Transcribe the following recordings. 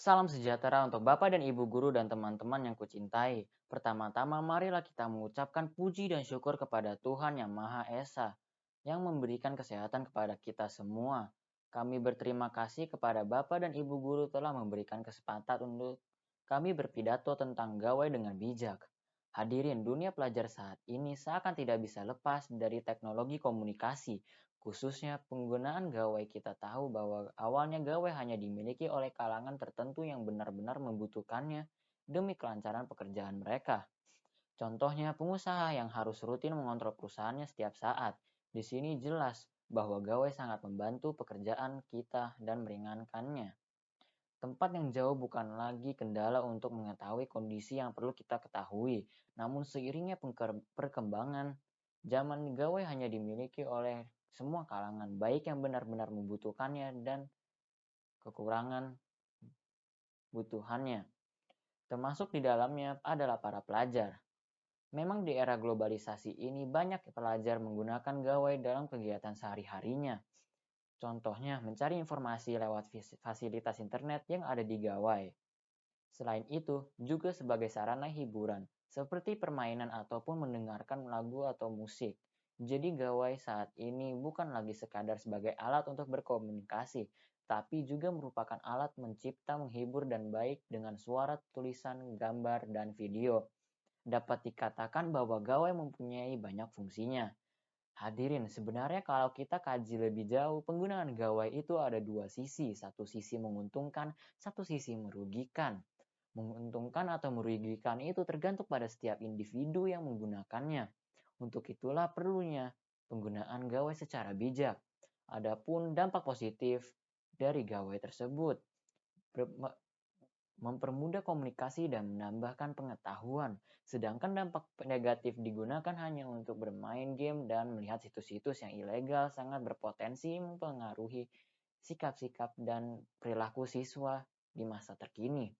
Salam sejahtera untuk Bapak dan Ibu guru dan teman-teman yang kucintai. Pertama-tama marilah kita mengucapkan puji dan syukur kepada Tuhan yang Maha Esa, yang memberikan kesehatan kepada kita semua. Kami berterima kasih kepada Bapak dan Ibu guru telah memberikan kesempatan untuk kami berpidato tentang gawai dengan bijak. Hadirin, dunia pelajar saat ini seakan tidak bisa lepas dari teknologi komunikasi. Khususnya penggunaan gawai, kita tahu bahwa awalnya gawai hanya dimiliki oleh kalangan tertentu yang benar-benar membutuhkannya demi kelancaran pekerjaan mereka. Contohnya pengusaha yang harus rutin mengontrol perusahaannya setiap saat. Di sini jelas bahwa gawai sangat membantu pekerjaan kita dan meringankannya. Tempat yang jauh bukan lagi kendala untuk mengetahui kondisi yang perlu kita ketahui. Namun seiringnya perkembangan zaman, gawai hanya dimiliki oleh semua kalangan, baik yang benar-benar membutuhkannya dan kekurangan butuhannya. Termasuk di dalamnya adalah para pelajar. Memang di era globalisasi ini banyak pelajar menggunakan gawai dalam kegiatan sehari-harinya. Contohnya mencari informasi lewat fasilitas internet yang ada di gawai. Selain itu, juga sebagai sarana hiburan, seperti permainan ataupun mendengarkan lagu atau musik. Jadi gawai saat ini bukan lagi sekadar sebagai alat untuk berkomunikasi, tapi juga merupakan alat mencipta, menghibur, dan baik dengan suara, tulisan, gambar, dan video. Dapat dikatakan bahwa gawai mempunyai banyak fungsinya. Hadirin, sebenarnya kalau kita kaji lebih jauh, penggunaan gawai itu ada dua sisi. Satu sisi menguntungkan, satu sisi merugikan. Menguntungkan atau merugikan itu tergantung pada setiap individu yang menggunakannya. Untuk itulah perlunya penggunaan gawai secara bijak. Adapun dampak positif dari gawai tersebut mempermudah komunikasi dan menambahkan pengetahuan. Sedangkan dampak negatif digunakan hanya untuk bermain game dan melihat situs-situs yang ilegal sangat berpotensi mempengaruhi sikap-sikap dan perilaku siswa di masa terkini.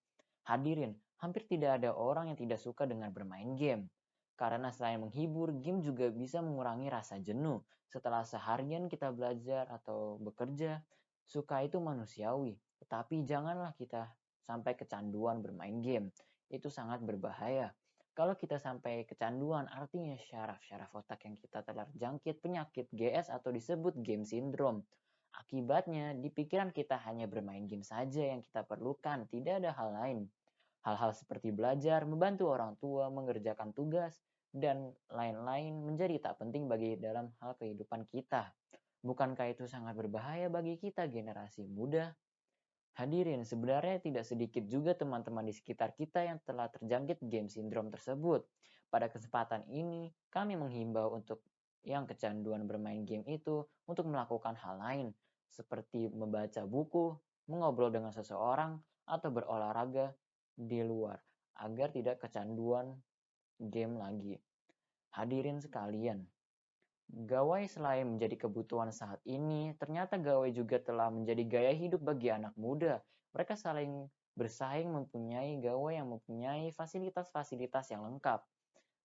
Hadirin, hampir tidak ada orang yang tidak suka dengan bermain game. Karena selain menghibur, game juga bisa mengurangi rasa jenuh. Setelah seharian kita belajar atau bekerja, suka itu manusiawi. Tetapi janganlah kita sampai kecanduan bermain game. Itu sangat berbahaya. Kalau kita sampai kecanduan, artinya syaraf-syaraf otak yang kita telah terjangkit penyakit GS atau disebut game syndrome. Akibatnya, di pikiran kita hanya bermain game saja yang kita perlukan, tidak ada hal lain. Hal-hal seperti belajar, membantu orang tua, mengerjakan tugas, dan lain-lain menjadi tak penting bagi dalam hal kehidupan kita. Bukankah itu sangat berbahaya bagi kita generasi muda? Hadirin, sebenarnya tidak sedikit juga teman-teman di sekitar kita yang telah terjangkit game syndrome tersebut. Pada kesempatan ini, kami menghimbau untuk yang kecanduan bermain game itu untuk melakukan hal lain, seperti membaca buku, mengobrol dengan seseorang, atau berolahraga di luar, agar tidak kecanduan game lagi. Hadirin sekalian, gawai selain menjadi kebutuhan saat ini, ternyata gawai juga telah menjadi gaya hidup bagi anak muda. Mereka saling bersaing mempunyai gawai yang mempunyai fasilitas-fasilitas yang lengkap.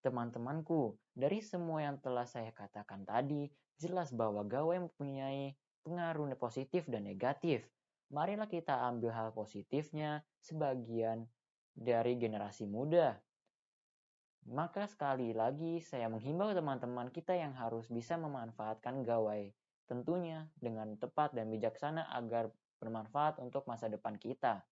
Teman-temanku, dari semua yang telah saya katakan tadi, jelas bahwa gawai mempunyai pengaruh positif dan negatif. Marilah kita ambil hal positifnya sebagian dari generasi muda. Maka sekali lagi saya menghimbau teman-teman kita yang harus bisa memanfaatkan gawai tentunya dengan tepat dan bijaksana agar bermanfaat untuk masa depan kita.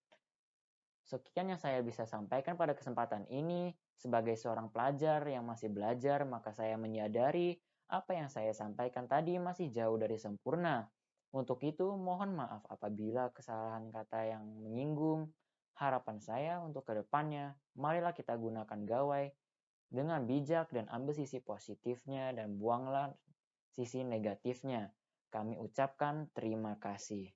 Sekian yang saya bisa sampaikan pada kesempatan ini. Sebagai seorang pelajar yang masih belajar, maka saya menyadari apa yang saya sampaikan tadi masih jauh dari sempurna. Untuk itu, mohon maaf apabila kesalahan kata yang menyinggung. Harapan saya untuk kedepannya, marilah kita gunakan gawai dengan bijak dan ambil sisi positifnya dan buanglah sisi negatifnya. Kami ucapkan terima kasih.